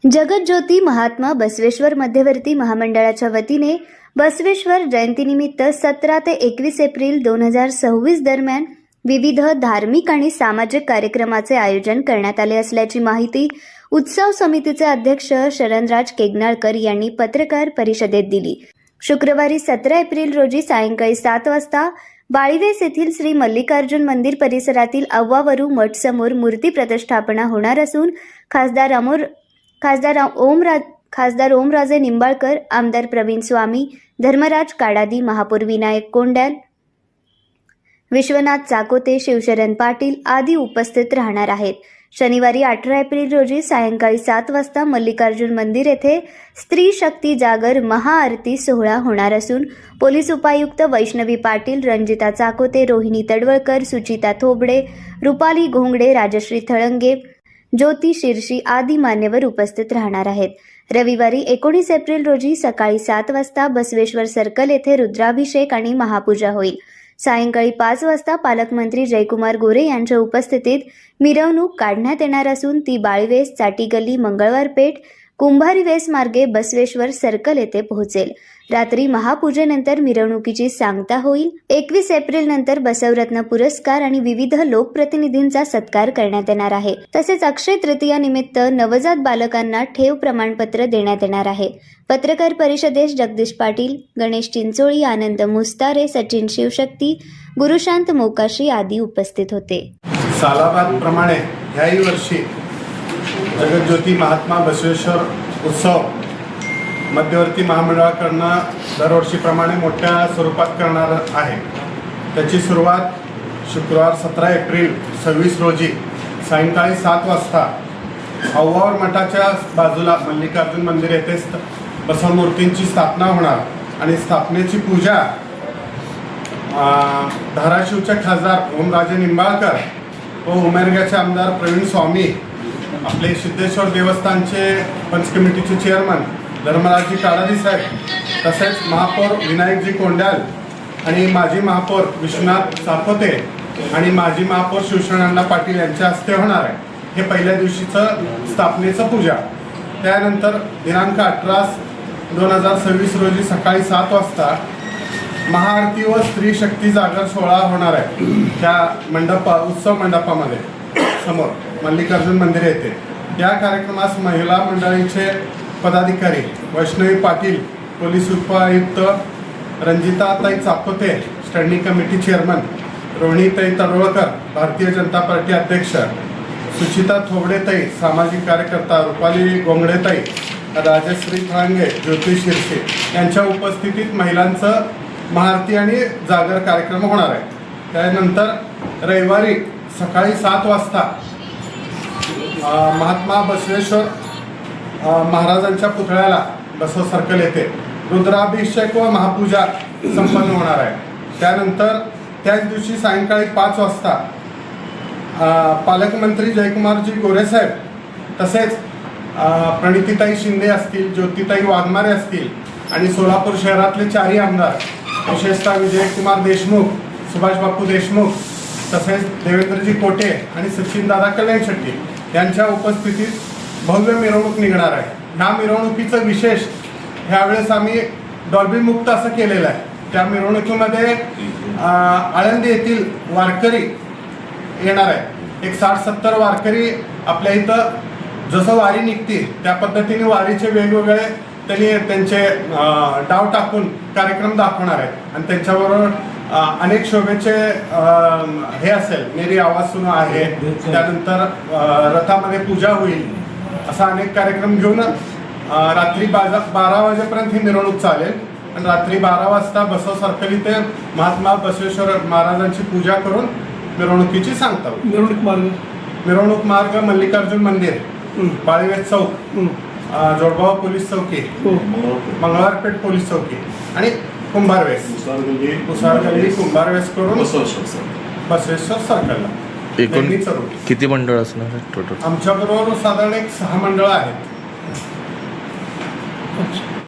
जगज्योती महात्मा बसवेश्वर मध्यवर्ती महामंडळाच्या वतीने बसवेश्वर जयंतीनिमित्त 17 ते 21 एप्रिल 2026 दरम्यान विविध धार्मिक आणि सामाजिक कार्यक्रमाचे आयोजन करण्यात आले असल्याची माहिती उत्सव समितीचे अध्यक्ष शरणराज केगनाळकर यांनी पत्रकार परिषदेत दिली। शुक्रवारी 17 एप्रिल रोजी सायंकाळी 7 वाजता बाळीवेस येथील श्री मल्लिकार्जुन मंदिर परिसरातील अव्वावरू मठ समोर मूर्ती प्रतिष्ठापना होणार असून खासदार ओमराजे निंबाळकर, आमदार प्रवीण स्वामी, धर्मराज काडादी, महापौर विनायक कोंड्याल, विश्वनाथ चाकोते, शिवशरण पाटील आदी उपस्थित राहणार आहेत। शनिवारी 18 एप्रिल रोजी सायंकाळी 7 वाजता मल्लिकार्जुन मंदिर येथे स्त्री शक्ती जागर महाआरती सोहळा होणार असून पोलीस उपायुक्त वैष्णवी पाटील, रंजिता चाकोते, रोहिणी तडवळकर, सुचिता थोबडे, रुपाली घोंगडे, राजश्री थळंगे, ज्योती शिरशी आदी मान्यवर उपस्थित राहणार आहेत। रविवारी 19 एप्रिल रोजी सकाळी 7 वाजता बसवेश्वर सर्कल येथे रुद्राभिषेक आणि महापूजा होईल। सायंकाळी 5 वाजता पालकमंत्री जयकुमार गोरे यांच्या उपस्थितीत मिरवणूक काढण्यात येणार असून ती बाळीवेस, चाटीगल्ली, मंगळवार पेठ, कुंभारीवेस मार्गे बसवेश्वर सर्कल येथे पोहोचेल। रात्री महापूजेनंतर मिरवणुकीची सांगता होईल। 21 एप्रिल नंतर बसवरत्न पुरस्कार आणि विविध लोकप्रतिनिधींचा सत्कार करण्यात येणार आहे। तसेच अक्षय तृतीया निमित्त नवजात बालकांना ठेव प्रमाणपत्र देण्यात येणार आहे। पत्रकार परिषदेस जगदीश पाटील, गणेश चिंचोळी, आनंद मुस्तारे, सचिन शिवशक्ती, गुरुशांत मोकाशी आदी उपस्थित होते। सालाबाद प्रमाणे याही वर्षी जगज्योती महात्मा बसवेश्वर उत्सव मध्यवर्ती महामंडळाकडून दरवर्षीप्रमाणे मोठ्या स्वरूपात करणार आहे। त्याची सुरुवात शुक्रवार 17 एप्रिल 26 रोजी सायंकाळी 7 वाजता अव्वावर मठाच्या बाजूला मल्लिकार्जुन मंदिर येथे बसवमूर्तींची स्थापना होणार आणि स्थापनेची पूजा धाराशिवचे खासदार ओमराजे निंबाळकर व उमरग्याचे आमदार प्रवीण स्वामी, आपले सिद्धेश्वर देवस्थानचे पंच कमिटीचे चेअरमन धर्मराजी काडादी साहेब, तसेच महापौर विनायकजी कोंड्याल आणि माजी महापौर विश्वनाथ चाकोते आणि माजी महापौर शिवशरण पाटील यांच्या हस्ते होणार आहे। हे पहिल्या दिवशीचं स्थापनेचं पूजा। त्यानंतर दिनांक 18/2026 रोजी सकाळी 7 वाजता महाआरती व स्त्री शक्ती जागर सोहळा होणार आहे। त्या उत्सव मंडपामध्ये समोर मल्लिकार्जुन मंदिर येथे। या कार्यक्रमास महिला मंडळीचे पदाधिकारी वैष्णवी पाटील, पोलीस उपायुक्त रंजिताताई चाकोते, स्टँडिंग कमिटी चेअरमन रोहिणीताई तडवळकर, भारतीय जनता पार्टी अध्यक्ष सुचिता थोबडेताई, सामाजिक कार्यकर्ता रुपाली घोंगडेताई, राजश्री थळंगे, ज्योती शिरशी यांच्या उपस्थितीत महिलांचं महाआरती आणि जागर कार्यक्रम होणार आहे। त्यानंतर रविवारी सकाळी 7 वाजता महात्मा बसवेश्वर महाराजांच्या पुतळ्याला बसव सर्कल येथे रुद्राभिषेक व महापूजा संपन्न होणार आहे। त्यानंतर त्याच दिवशी सायंकाळी 5 वाजता पालकमंत्री जयकुमारजी गोरे साहेब, तसेच प्रणितीताई शिंदे असतील, ज्योतिताई वाघमारे असतील आणि सोलापूर शहरातले 4ही आमदार, विशेषतः विजयकुमार देशमुख, सुभाषबापू देशमुख, तसेच देवेंद्रजी कोटे आणि सचिनदादा कल्याण शेट्टी यांच्या उपस्थितीत भव्य मिरवणूक निघणार आहे। ह्या मिरवणुकीचं विशेष ह्यावेळेस आम्ही डॉल्बी मुक्त असं केलेलं आहे। त्या मिरवणुकीमध्ये आळंदी येथील वारकरी येणार आहे। एक 60-70 वारकरी आपल्या इथं जसं वारी निघते त्या पद्धतीने वारीचे वेगवेगळे त्यांचे डाव टाकून कार्यक्रम दाखवणार आहेत आणि त्यांच्याबरोबर अनेक शोभेचे हे असेल, मेरी आवाज सुनो आहे, त्यानंतर रथामध्ये पूजा होईल, असा अनेक कार्यक्रम घेऊन रात्री 12 वाजेपर्यंत ही मिरवणूक चालेल आणि रात्री 12 वाजता बसव सर्कल इथे महात्मा बसवेश्वर महाराजांची पूजा करून मिरवणुकीची सांगता होईल। मिरवणूक मार्ग मल्लिकार्जुन मंदिर, बाळीवेस चौक, जोडगाव पोलीस चौकी, मंगळवारपेठ पोलीस चौकी आणि कुंभारवेस, उसारगल्ली कुंभारवेस करून बसवेश्वर सर्कलला। एकूण किती मंडळ असणार टोटल? आमच्याबरोबर साधारण 6 मंडळं आहेत।